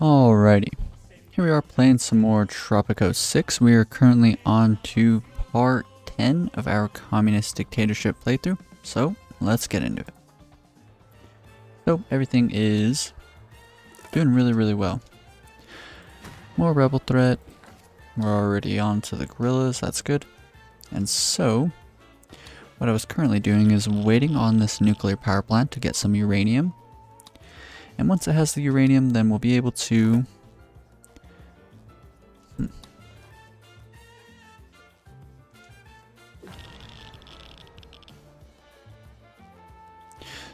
Alrighty, here we are playing some more Tropico 6. We are currently on to part 10 of our communist dictatorship playthrough, so let's get into it. So everything is doing really well. More rebel threat, we're already on to the guerrillas, that's good. And so, what I was currently doing is waiting on this nuclear power plant to get some uranium. And once it has the uranium, then we'll be able to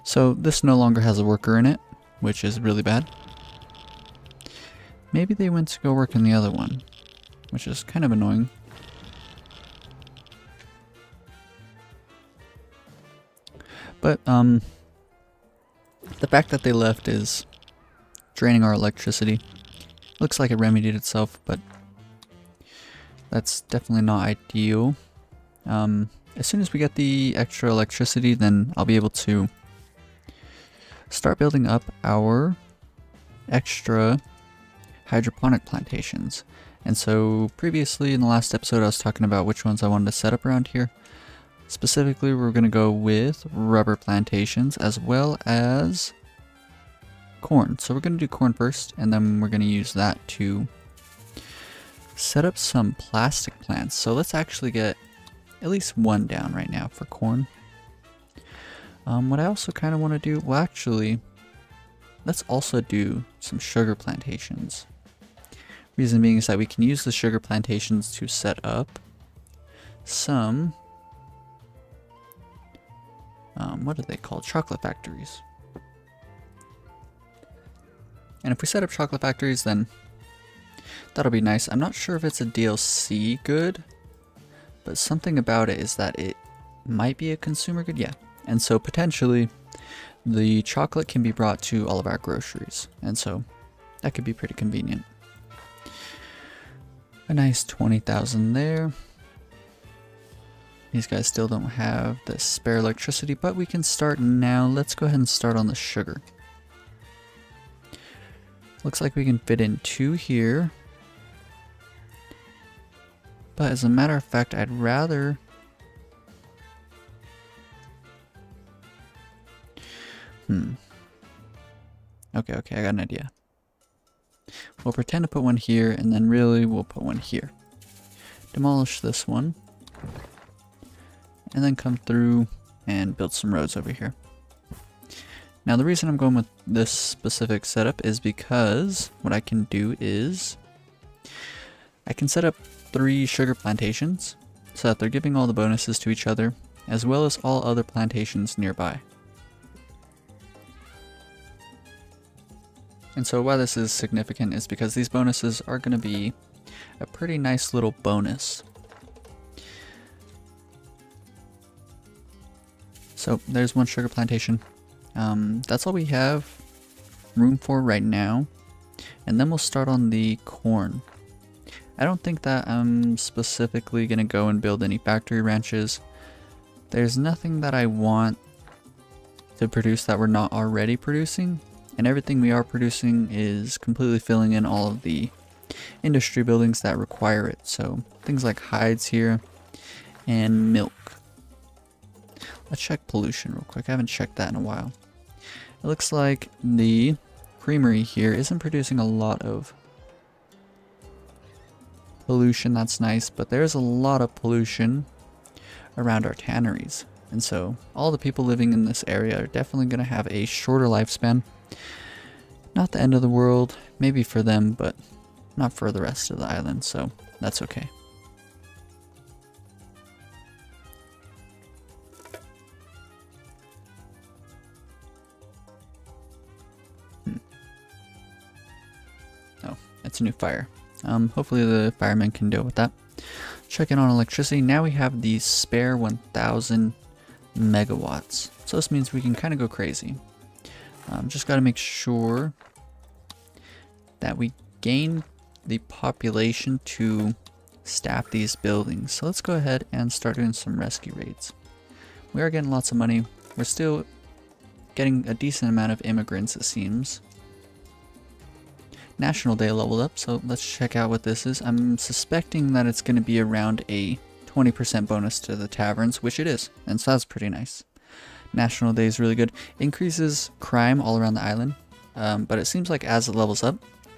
So this no longer has a worker in it, which is really bad. Maybe they went to go work in the other one, which is kind of annoying. But the fact that they left is draining our electricity. Looks like it remedied itself, but that's definitely not ideal. As soon as we get the extra electricity, then I'll be able to start building up our extra hydroponic plantations. And so previously in the last episode I was talking about which ones I wanted to set up around here. Specifically, we're going to go with rubber plantations as well as corn. So we're going to do corn first, and then we're going to use that to set up some plastic plants. So let's actually get at least one down right now for corn. What I also kind of want to do, well actually, let's also do some sugar plantations. Reason being is that we can use the sugar plantations to set up some what are they called? Chocolate factories. And if we set up chocolate factories, then that'll be nice. I'm not sure if it's a DLC good, but something about it is that it might be a consumer good, yeah. And so potentially the chocolate can be brought to all of our groceries, and so that could be pretty convenient. A nice 20,000 there. These guys still don't have the spare electricity, but we can start now. Let's go ahead and start on the sugar. Looks like we can fit in 2 here. But as a matter of fact, I'd rather... Okay, I got an idea. We'll pretend to put one here, and then really we'll put one here. Demolish this one. And then come through and build some roads over here. Now the reason I'm going with this specific setup is because what I can do is I can set up 3 sugar plantations so that they're giving all the bonuses to each other, as well as all other plantations nearby. And so why this is significant is because these bonuses are going to be a pretty nice little bonus. So there's one sugar plantation. That's all we have room for right now. And then we'll start on the corn. I don't think that I'm specifically going to go and build any factory ranches. There's nothing that I want to produce that we're not already producing. And everything we are producing is completely filling in all of the industry buildings that require it. So things like hides here and milk. Let's check pollution real quick. I haven't checked that in a while. It looks like the creamery here isn't producing a lot of pollution. That's nice, but there's a lot of pollution around our tanneries. And so all the people living in this area are definitely going to have a shorter lifespan. Not the end of the world, maybe for them, but not for the rest of the island, so that's okay. Oh, it's a new fire. Hopefully the firemen can deal with that. Checking on electricity. Now we have the spare 1,000 megawatts. So this means we can kind of go crazy. Just got to make sure that we gain the population to staff these buildings. So let's go ahead and start doing some rescue raids. We are getting lots of money. We're still getting a decent amount of immigrants, it seems. National Day leveled up, so let's check out what this is. I'm suspecting that it's going to be around a 20% bonus to the taverns, which it is, and so that's pretty nice. National Day is really good. Increases crime all around the island, but it seems like as it levels up,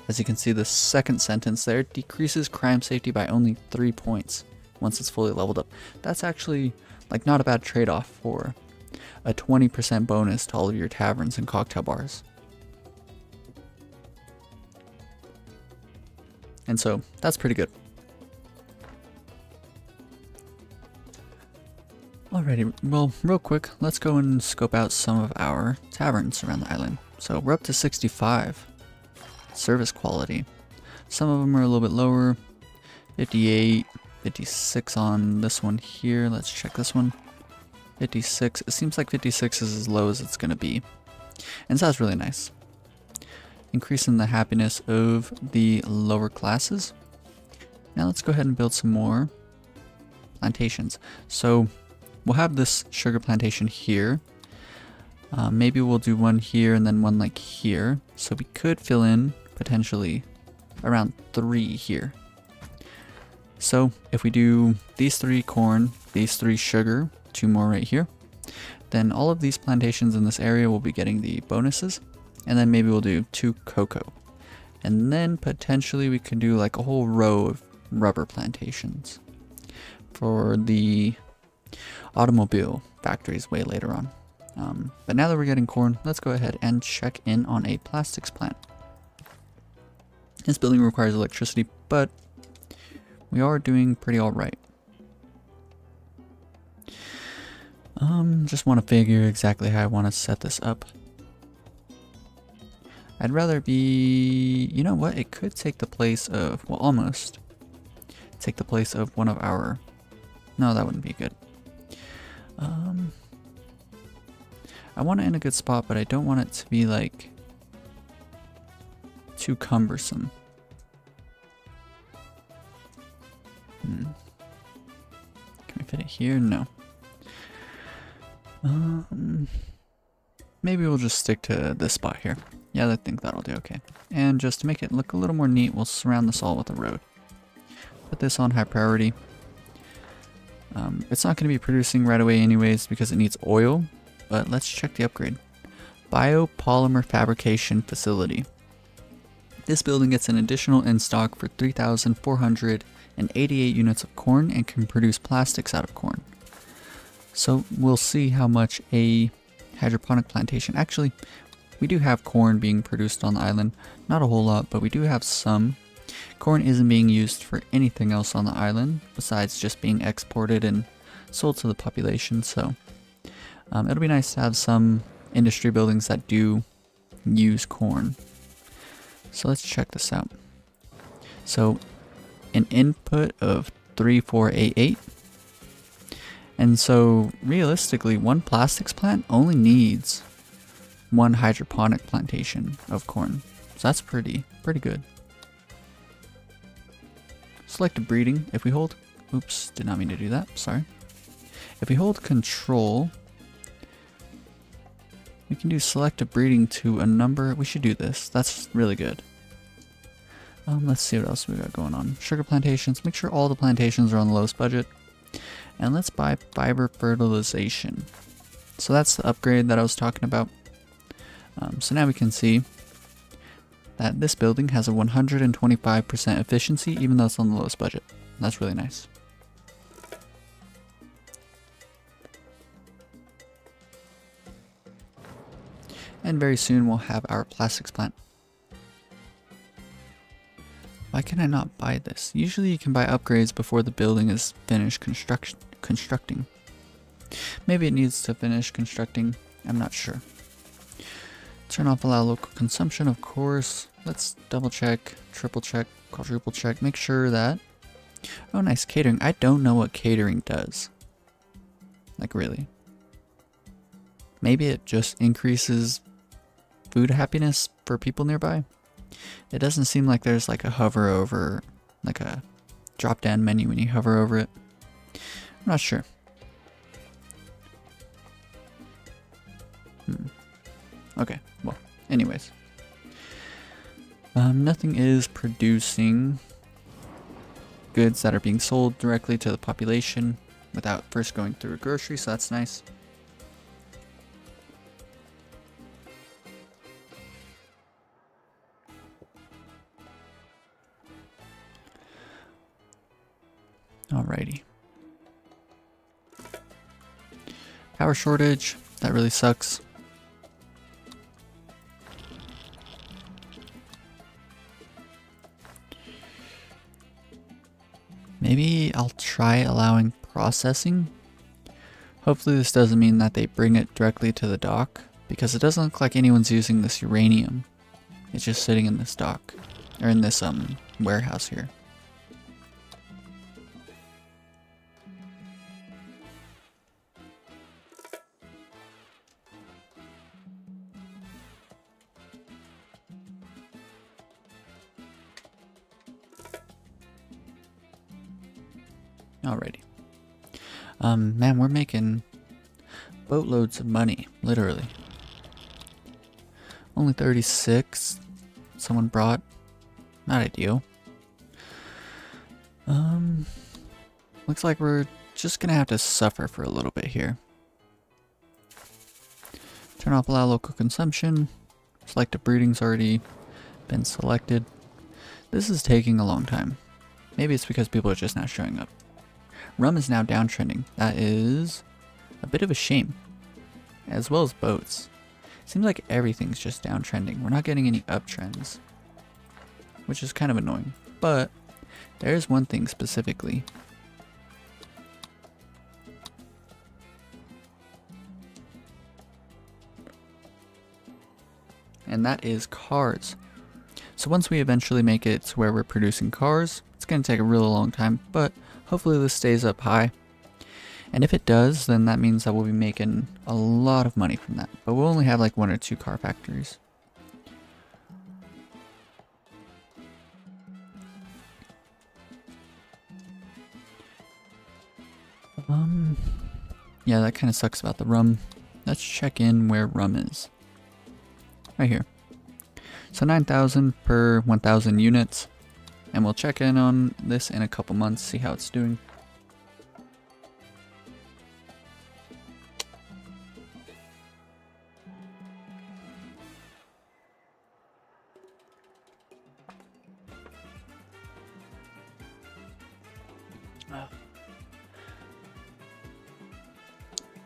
as you can see the second sentence there, decreases crime safety by only 3 points once it's fully leveled up. That's actually like not a bad trade-off for a 20% bonus to all of your taverns and cocktail bars. And so that's pretty good. Alrighty, well, real quick, let's go and scope out some of our taverns around the island. So we're up to 65 service quality. Some of them are a little bit lower, 58, 56 on this one here. Let's check this one. 56, it seems like 56 is as low as it's going to be. And so that's really nice. Increasing the happiness of the lower classes. Now let's go ahead and build some more plantations. So we'll have this sugar plantation here. Maybe we'll do one here and then one like here. So we could fill in potentially around 3 here. So if we do these 3 corn, these 3 sugar, 2 more right here, then all of these plantations in this area will be getting the bonuses. And then maybe we'll do 2 cocoa. And then potentially we could do like a whole row of rubber plantations for the automobile factories way later on. But now that we're getting corn, let's go ahead and check in on a plastics plant. This building requires electricity, but we are doing pretty alright. Just want to figure exactly how I want to set this up. I'd rather be, you know what, it could take the place of, well, almost take the place of one of our, no, that wouldn't be good. I want it in a good spot, but I don't want it to be like too cumbersome. Can we fit it here? No. Maybe we'll just stick to this spot here. Yeah, I think that'll do okay. And just to make it look a little more neat, we'll surround this all with a road. Put this on high priority. It's not going to be producing right away anyways because it needs oil, but let's check the upgrade. Biopolymer fabrication facility. This building gets an additional in stock for 3,488 units of corn and can produce plastics out of corn. So we'll see how much a hydroponic plantation, actually we do have corn being produced on the island, not a whole lot, but we do have some. Corn isn't being used for anything else on the island besides just being exported and sold to the population, so it'll be nice to have some industry buildings that do use corn. So let's check this out. So an input of 3488, and so realistically one plastics plant only needs 1 hydroponic plantation of corn. So that's pretty good. Selective breeding. If we hold, oops, did not mean to do that, sorry. If we hold control, we can do selective breeding to a number. We should do this. That's really good. Let's see what else we got going on. Sugar plantations. Make sure all the plantations are on the lowest budget. And let's buy fiber fertilization. So that's the upgrade that I was talking about. So now we can see that this building has a 125% efficiency even though it's on the lowest budget. That's really nice. And very soon we'll have our plastics plant. Why can I not buy this? Usually you can buy upgrades before the building is finished constructing. Maybe it needs to finish constructing, I'm not sure. Turn off allow local consumption, of course. Let's double check, triple check, quadruple check, make sure that... Oh nice, catering. I don't know what catering does. Like really. Maybe it just increases food happiness for people nearby. It doesn't seem like there's like a hover over, like a drop down menu when you hover over it. I'm not sure. Okay, well, anyways. Nothing is producing goods that are being sold directly to the population without first going through a grocery, so that's nice. Alrighty. Power shortage, that really sucks. Maybe I'll try allowing processing. Hopefully this doesn't mean that they bring it directly to the dock, because it doesn't look like anyone's using this uranium. It's just sitting in this dock, or in this warehouse here. Alrighty. Man, we're making boatloads of money, literally. Only 36 someone brought. Not ideal. Looks like we're just gonna have to suffer for a little bit here. Turn off allow local consumption. Select a breeding's already been selected. This is taking a long time. Maybe it's because people are just not showing up. Rum is now downtrending. That is a bit of a shame. As well as boats. Seems like everything's just downtrending. We're not getting any uptrends. Which is kind of annoying. But there's one thing specifically. And that is cars. So once we eventually make it to where we're producing cars, it's going to take a really long time, but hopefully this stays up high. And if it does, then that means that we'll be making a lot of money from that. But we'll only have like 1 or 2 car factories. Yeah, that kind of sucks about the rum. Let's check in where rum is. Right here. So 9,000 per 1,000 units. And we'll check in on this in a couple months, see how it's doing.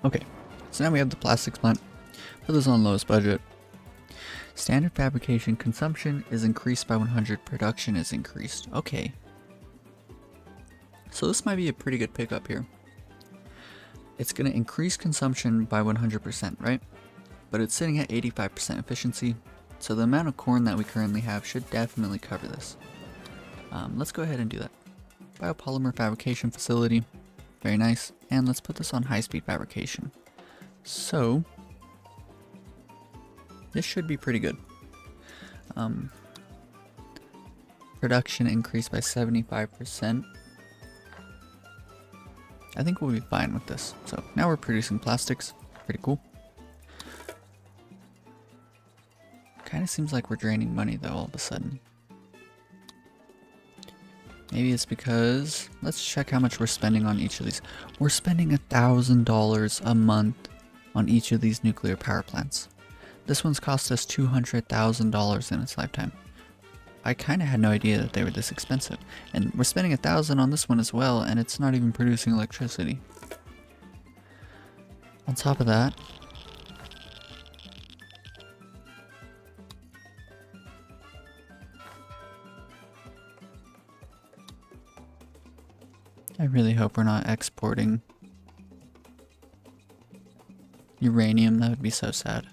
Okay, so now we have the plastics plant. Put this on lowest budget. Standard fabrication consumption is increased by 100, production is increased. Okay. So this might be a pretty good pickup here. It's going to increase consumption by 100%, right? But it's sitting at 85% efficiency, so the amount of corn that we currently have should definitely cover this. Let's go ahead and do that. Biopolymer fabrication facility. Very nice. And let's put this on high-speed fabrication. So this should be pretty good. Production increased by 75%. I think we'll be fine with this. So now we're producing plastics. Pretty cool. Kind of seems like we're draining money though all of a sudden. Maybe it's because, let's check how much we're spending on each of these. We're spending $1,000 a month on each of these nuclear power plants. This one's cost us $200,000 in its lifetime. I kind of had no idea that they were this expensive. And we're spending $1,000 on this one as well, and it's not even producing electricity. On top of that, I really hope we're not exporting uranium. That would be so sad.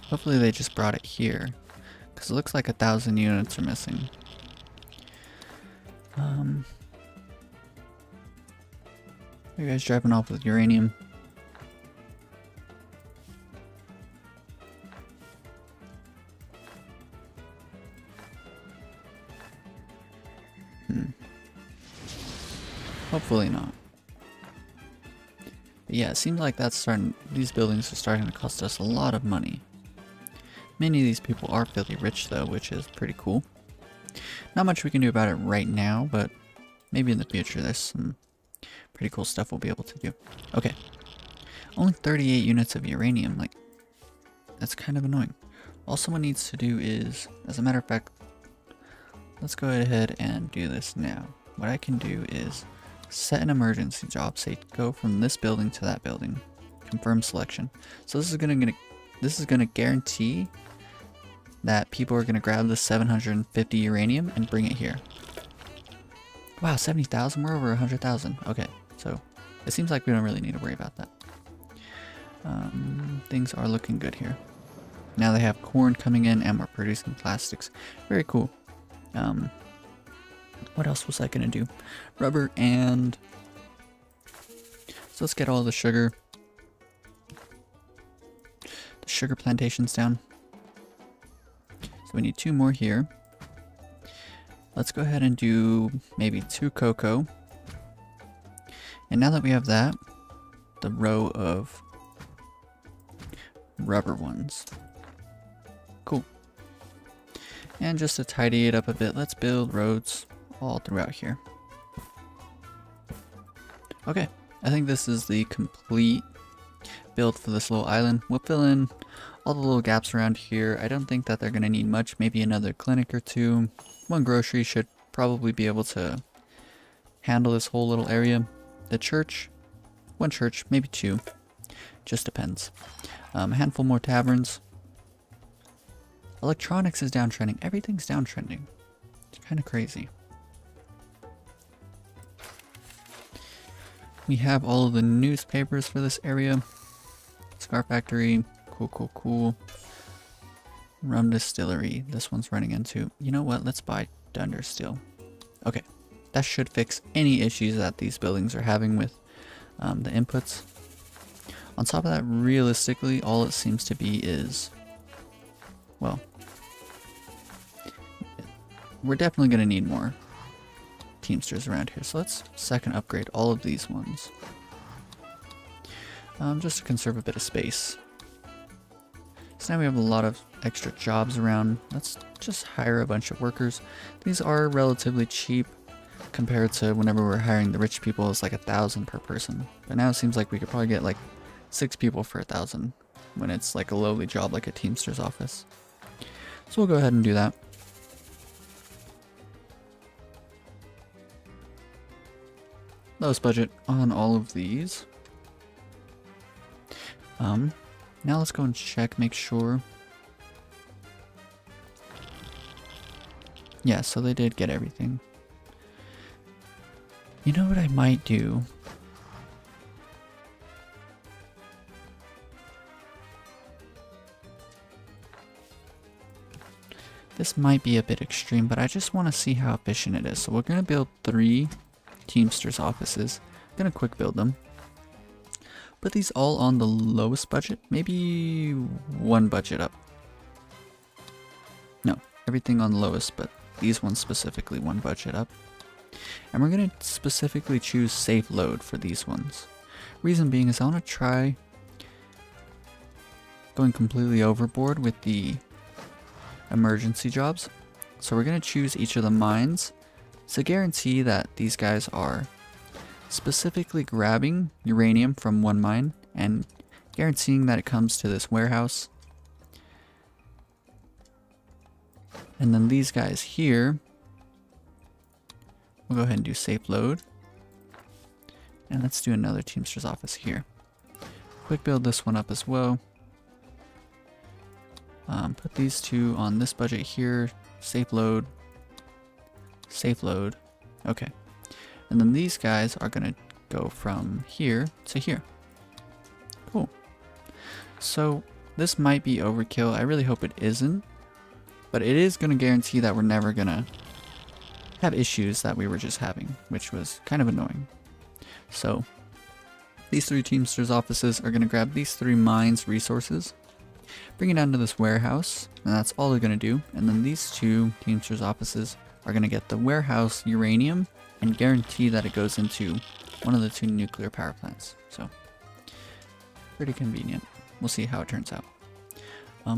Hopefully they just brought it here, because it looks like 1,000 units are missing. Are you guys driving off with uranium? Hopefully not. But yeah, it seems like that's starting. These buildings are starting to cost us a lot of money. Many of these people are filthy rich though, which is pretty cool. Not much we can do about it right now, but maybe in the future there's some pretty cool stuff we'll be able to do. Okay. Only 38 units of uranium, like, that's kind of annoying. All someone needs to do is, as a matter of fact, let's go ahead and do this now. What I can do is set an emergency job, say go from this building to that building. Confirm selection. So this is gonna guarantee that people are gonna grab the 750 uranium and bring it here. Wow, 70,000? We're over 100,000. Okay, so it seems like we don't really need to worry about that. Things are looking good here. Now they have corn coming in and we're producing plastics. Very cool. What else was I gonna do? Rubber and... So let's get all the sugar. The sugar plantations down. So we need 2 more here. Let's go ahead and do maybe 2 cocoa. And now that we have that, the row of rubber ones. Cool. And just to tidy it up a bit, let's build roads all throughout here. Okay, I think this is the complete build for this little island. We'll fill in all the little gaps around here. I don't think that they're going to need much, maybe another clinic or 2. 1 grocery should probably be able to handle this whole little area. The church, 1 church, maybe 2, just depends. A handful more taverns. Electronics is downtrending. Everything's downtrending. It's kind of crazy. We have all of the newspapers for this area. Scar factory. Cool, cool, cool. Rum distillery. This one's running into... You know what? Let's buy Dunder Steel. Okay. That should fix any issues that these buildings are having with the inputs. On top of that, realistically, all it seems to be is... Well... We're definitely going to need more Teamsters around here. So let's second upgrade all of these ones. Just to conserve a bit of space. So now we have a lot of extra jobs around. Let's just hire a bunch of workers. These are relatively cheap compared to whenever we're hiring the rich people. It's like 1,000 per person. But now it seems like we could probably get like 6 people for 1,000 when it's like a lowly job like a Teamster's office. So we'll go ahead and do that. Lowest budget on all of these. Now let's go and check, make sure. Yeah, so they did get everything. You know what I might do? This might be a bit extreme, but I just want to see how efficient it is. So we're going to build 3 Teamsters offices. I'm going to quick build them. Put these all on the lowest budget. Maybe 1 budget up. No, everything on the lowest, but these ones specifically 1 budget up. And we're going to specifically choose safe load for these ones. Reason being is I want to try going completely overboard with the emergency jobs. So we're going to choose each of the mines to guarantee that these guys are specifically grabbing uranium from 1 mine and guaranteeing that it comes to this warehouse. And then these guys here, we'll go ahead and do safe load. And let's do another Teamster's office here. Quick build this one up as well. Put these 2 on this budget here. Safe load. Safe load. Okay. And then these guys are going to go from here to here. Cool. So this might be overkill. I really hope it isn't. But it is going to guarantee that we're never going to have issues that we were just having, which was kind of annoying. So these 3 Teamsters offices are going to grab these 3 mines resources, bring it down to this warehouse, and that's all they're going to do. And then these 2 Teamsters offices are going to get the warehouse uranium and guarantee that it goes into one of the 2 nuclear power plants. So pretty convenient. We'll see how it turns out.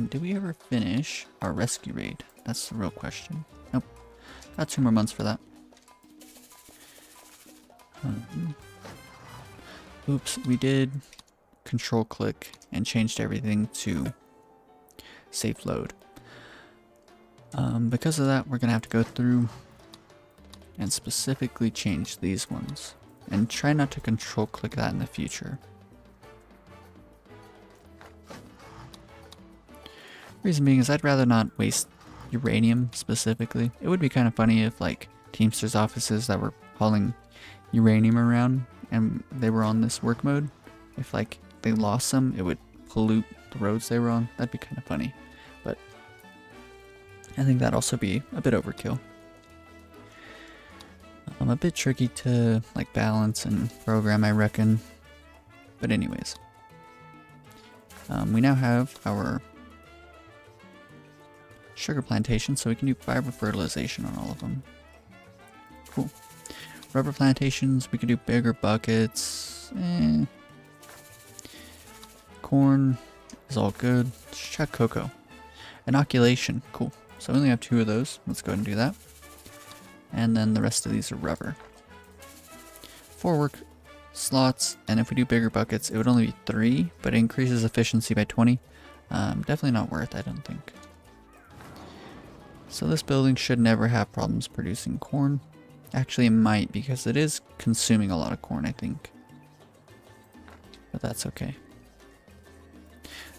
Did we ever finish our rescue raid? That's the real question. Nope. Got 2 more months for that. Oops, we did control click and changed everything to safe load. Because of that, we're gonna have to go through and specifically change these ones and try not to control click that in the future. Reason being is I'd rather not waste uranium specifically. It would be kind of funny if like Teamsters offices that were hauling uranium around and they were on this work mode, if like they lost some, it would pollute the roads they were on. That'd be kind of funny, but I think that'd also be a bit overkill. A bit tricky to like balance and program, I reckon. But anyways, we now have our sugar plantation, so we can do fiber fertilization on all of them. Cool. Rubber plantations, we can do bigger buckets. Corn is all good. Let's check cocoa. Inoculation, cool. So we only have 2 of those. Let's go ahead and do that. And then the rest of these are rubber. 4 work slots, and if we do bigger buckets, it would only be 3, but it increases efficiency by 20. Definitely not worth, I don't think. So this building should never have problems producing corn. Actually, it might, because it is consuming a lot of corn, I think. But that's okay.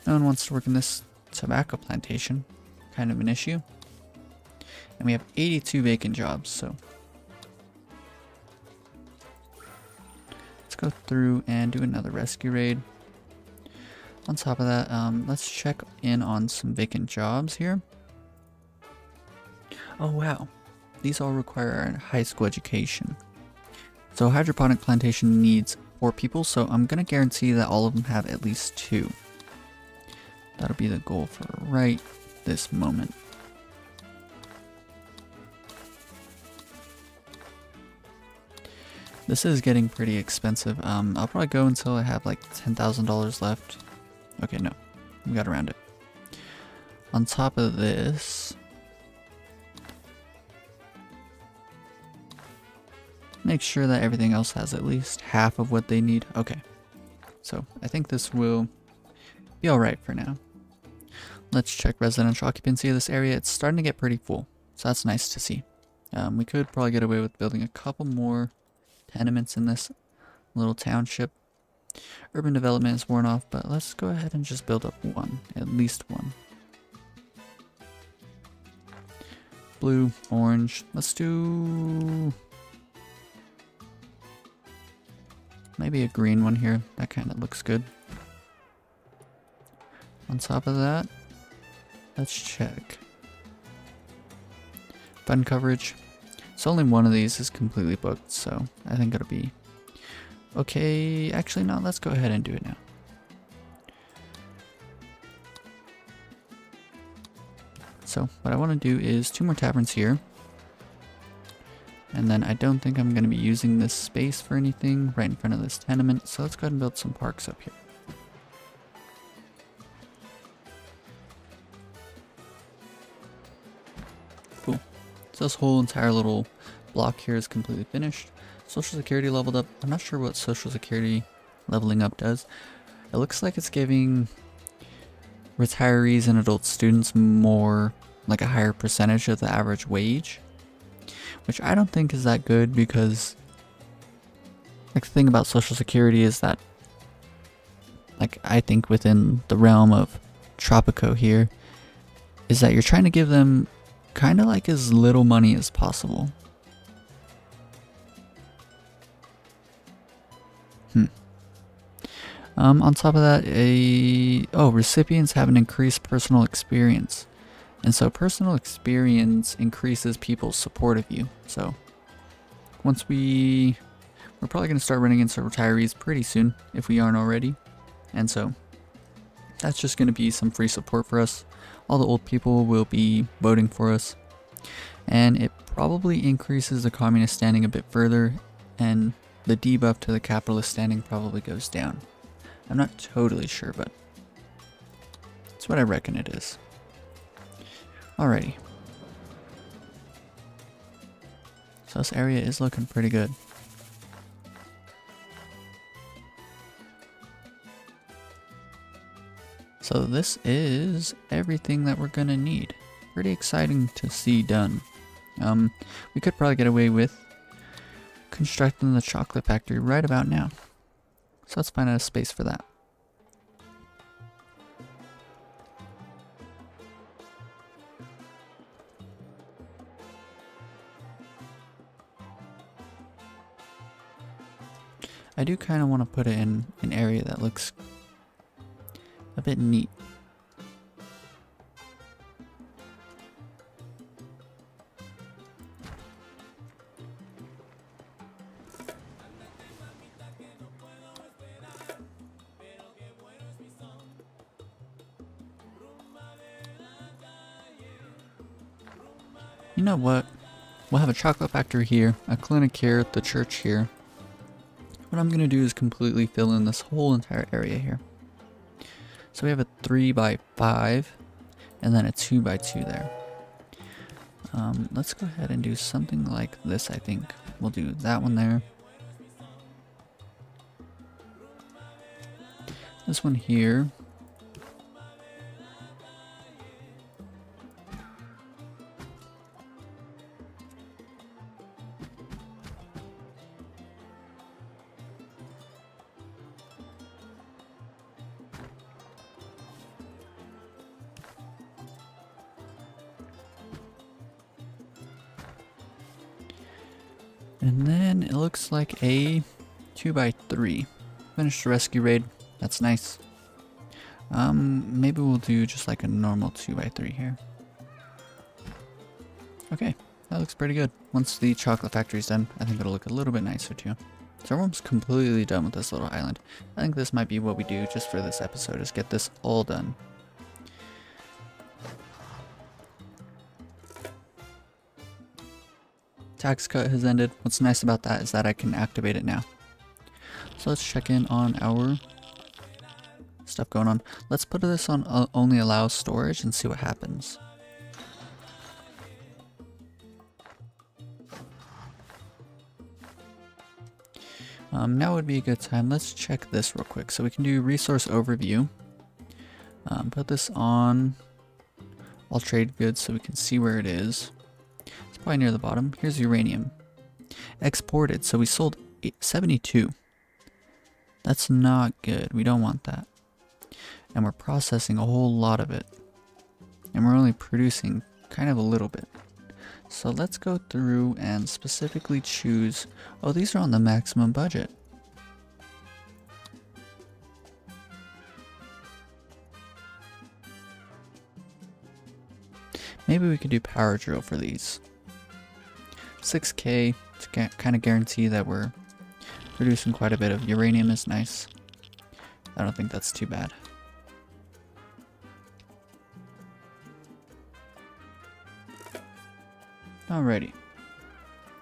No one wants to work in this tobacco plantation. Kind of an issue. And we have 82 vacant jobs, so let's go through and do another rescue raid. On top of that, let's check in on some vacant jobs here. Oh wow, these all require a high school education. So hydroponic plantation needs 4 people, so I'm gonna guarantee that all of them have at least 2. That'll be the goal for right this moment. This is getting pretty expensive. I'll probably go until I have like $10,000 left. Okay, no, we got around it. On top of this, make sure that everything else has at least half of what they need. Okay, so I think this will be alright for now. Let's check residential occupancy of this area. It's starting to get pretty full, so that's nice to see. We could probably get away with building a couple more tenements in this little township. Urban development is worn off, but let's go ahead and just build up 1, at least 1. Blue, orange, let's do maybe a green one here. That kind of looks good. On top of that, let's check fund coverage. So only one of these is completely booked, so I think it'll be okay. Actually, no, let's go ahead and do it now. So what I want to do is 2 more taverns here. And then I don't think I'm going to be using this space for anything right in front of this tenement, so let's go ahead and build some parks up here. Cool. So this whole entire little block here is completely finished. Social security leveled up. I'm not sure what social security leveling up does. It looks like it's giving retirees and adult students more, like a higher percentage of the average wage, which I don't think is that good, because like the thing about social security is that, like, I think within the realm of Tropico here, is that you're trying to give them kind of like as little money as possible. On top of that, recipients have an increased personal experience. And so personal experience increases people's support of you. So once we're probably going to start running into retirees pretty soon, if we aren't already. And so that's just going to be some free support for us. All the old people will be voting for us. And it probably increases the communist standing a bit further, and the debuff to the capitalist standing probably goes down. I'm not totally sure, but That's what I reckon it is. Alrighty. So this area is looking pretty good. So this is everything that we're gonna need. Pretty exciting to see done. We could probably get away with constructing the chocolate factory right about now. So let's find out a space for that. I do kind of want to put it in an area that looks a bit neat. You know what? We'll have a chocolate factory here, a clinic here, the church here. What I'm going to do is completely fill in this whole entire area here. So we have a 3x5 and then a 2x2 there. Let's go ahead and do something like this, I think. We'll do that one there. This one here. And then it looks like a 2x3. Finished the rescue raid. That's nice. Maybe we'll do just like a normal 2x3 here. Okay, that looks pretty good. Once the chocolate factory's done, I think it'll look a little bit nicer too. So we're almost completely done with this little island. I think this might be what we do just for this episode, is get this all done. Tax cut has ended. What's nice about that is that I can activate it now. So let's check in on our stuff going on. Let's put this on only allow storage and see what happens. Now would be a good time. Let's check this real quick. So we can do resource overview. Put this on all trade goods so we can see where it is. It's probably near the bottom. Here's uranium. Exported. So we sold 72. That's not good. We don't want that. And we're processing a whole lot of it. And we're only producing kind of a little bit. So let's go through and specifically choose... Oh, these are on the maximum budget. Maybe we could do power drill for these. 6K to kind of guarantee that we're producing quite a bit of uranium is nice. I don't think that's too bad. Alrighty.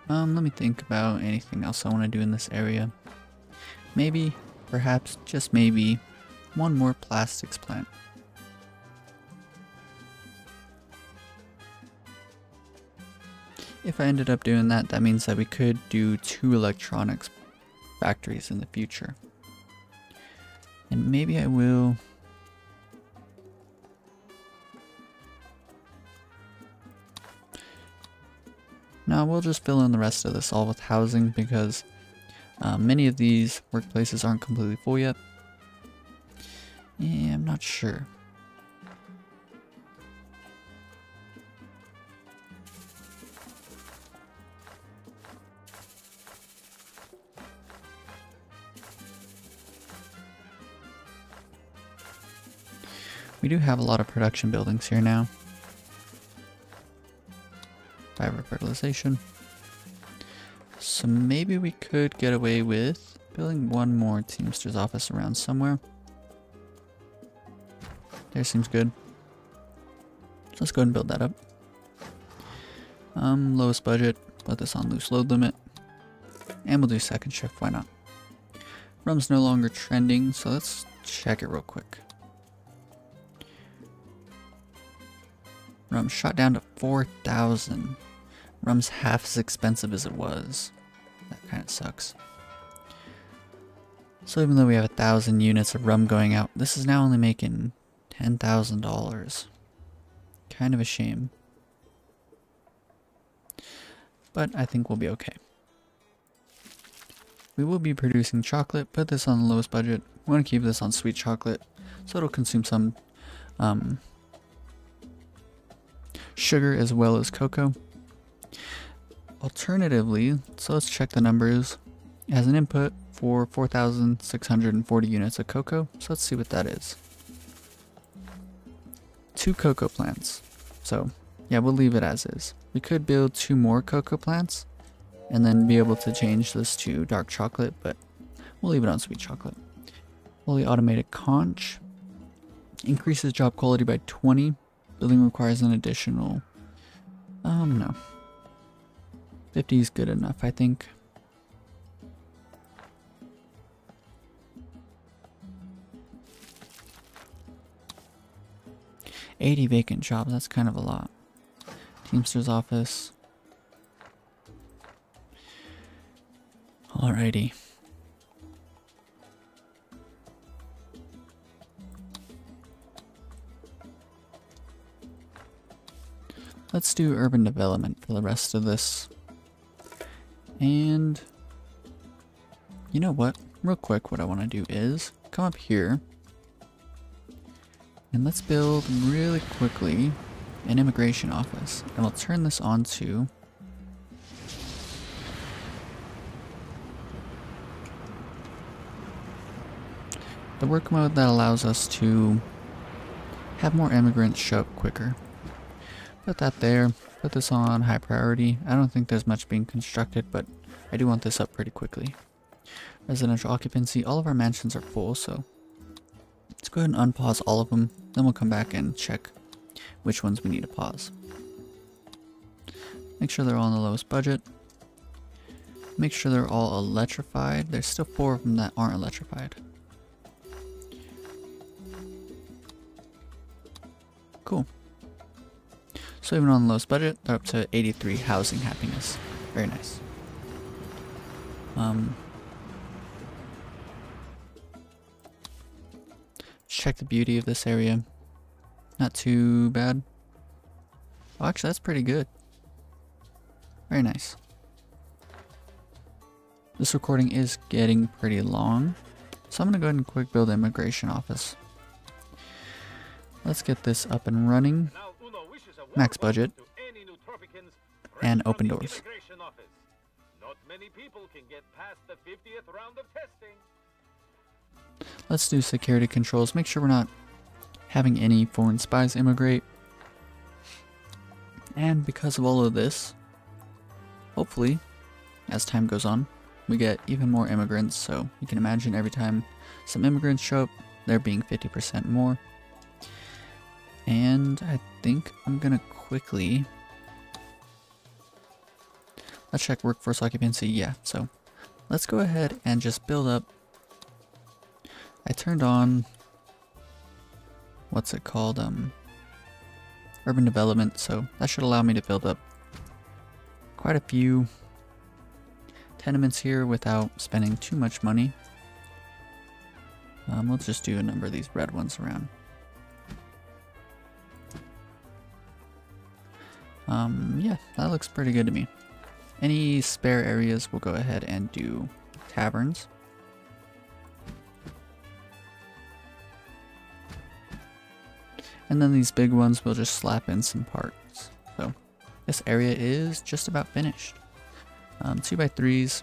Let me think about anything else I want to do in this area. Maybe, perhaps, just maybe, one more plastics plant. If I ended up doing that, that means that we could do 2 electronics factories in the future. And maybe I will... No, we'll just fill in the rest of this all with housing because many of these workplaces aren't completely full yet. Yeah, I'm not sure. We do have a lot of production buildings here now. Fiber fertilization. So maybe we could get away with building one more Teamster's office around somewhere. There seems good. So let's go ahead and build that up. Lowest budget, put this on loose load limit. And we'll do second shift, why not? Rum's no longer trending, so let's check it real quick. Rum shot down to 4,000. Rum's half as expensive as it was. That kind of sucks. So even though we have 1,000 units of rum going out, this is now only making $10,000. Kind of a shame. But I think we'll be okay. We will be producing chocolate, put this on the lowest budget. We want to keep this on sweet chocolate, so it'll consume some sugar as well as cocoa. Alternatively, so let's check the numbers. It has an input for 4,640 units of cocoa, so let's see what that is. 2 cocoa plants. So yeah, we'll leave it as is. We could build 2 more cocoa plants and then be able to change this to dark chocolate, but we'll leave it on sweet chocolate. Fully automated conch. Increases job quality by 20. Building requires an additional, no. 50 is good enough, I think. $80 vacant jobs, that's kind of a lot. Teamster's office. Alrighty. Let's do urban development for the rest of this. And you know what? Real quick, what I want to do is come up here and let's build really quickly an immigration office. And we'll turn this on to the work mode that allows us to have more immigrants show up quicker. Put that there, put this on high priority. I don't think there's much being constructed, but I do want this up pretty quickly. Residential occupancy, all of our mansions are full, so let's go ahead and unpause all of them. Then we'll come back and check which ones we need to pause. Make sure they're all on the lowest budget. Make sure they're all electrified. There's still 4 of them that aren't electrified. Cool. So even on the lowest budget, they're up to 83 housing happiness. Very nice. Check the beauty of this area. Not too bad. Oh, actually, that's pretty good. Very nice. This recording is getting pretty long, so I'm gonna go ahead and quick build an immigration office. Let's get this up and running. Max budget and open doors. Not many people can get past the 50th round of testing. Let's do security controls. Make sure we're not having any foreign spies immigrate. And because of all of this, hopefully, as time goes on, we get even more immigrants. So you can imagine every time some immigrants show up, they're being 50% more. And I think I'm gonna quickly, let's check workforce occupancy. Yeah, so let's go ahead and just build up. I turned on, what's it called, urban development, so that should allow me to build up quite a few tenements here without spending too much money. We'll just do a number of these red ones around. Yeah, that looks pretty good to me. Any spare areas, we'll go ahead and do taverns. And then these big ones, we'll just slap in some parks. So this area is just about finished. 2x3s.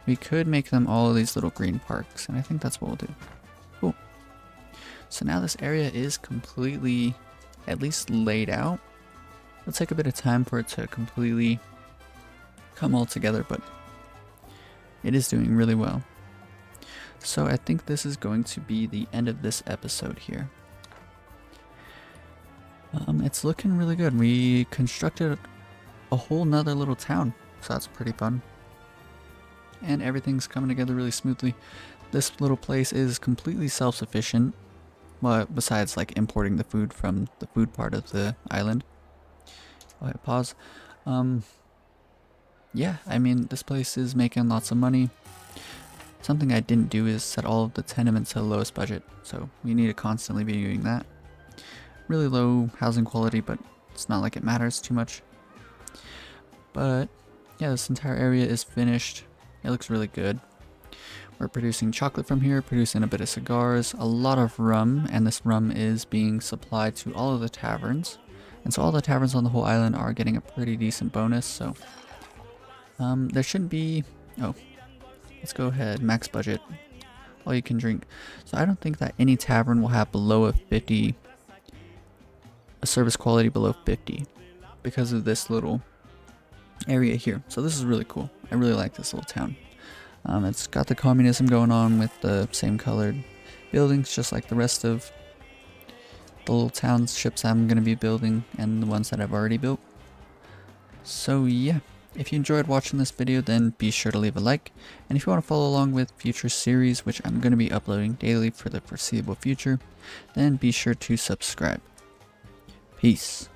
We could make them all of these little green parks, and I think that's what we'll do. Cool. So now this area is completely, at least laid out. It'll take a bit of time for it to completely come all together, but it is doing really well. So I think this is going to be the end of this episode here. It's looking really good. We constructed a whole nother little town, so that's pretty fun. And everything's coming together really smoothly. This little place is completely self-sufficient. Well, besides like importing the food from the food part of the island. I'll hit pause. Yeah, I mean, this place is making lots of money. Something I didn't do is set all of the tenements to the lowest budget, so we need to constantly be doing that. Really low housing quality, but it's not like it matters too much. But yeah, this entire area is finished. It looks really good. We're producing chocolate from here, producing a bit of cigars, a lot of rum, and this rum is being supplied to all of the taverns. And so all the taverns on the whole island are getting a pretty decent bonus, so there shouldn't be... Oh, let's go ahead, max budget, all you can drink. So I don't think that any tavern will have below a service quality below 50 because of this little area here. So this is really cool. I really like this little town. It's got the communism going on with the same colored buildings, just like the rest of the little townships I'm going to be building and the ones that I've already built. So yeah, if you enjoyed watching this video, then be sure to leave a like. And if you want to follow along with future series, which I'm going to be uploading daily for the foreseeable future, then be sure to subscribe. Peace.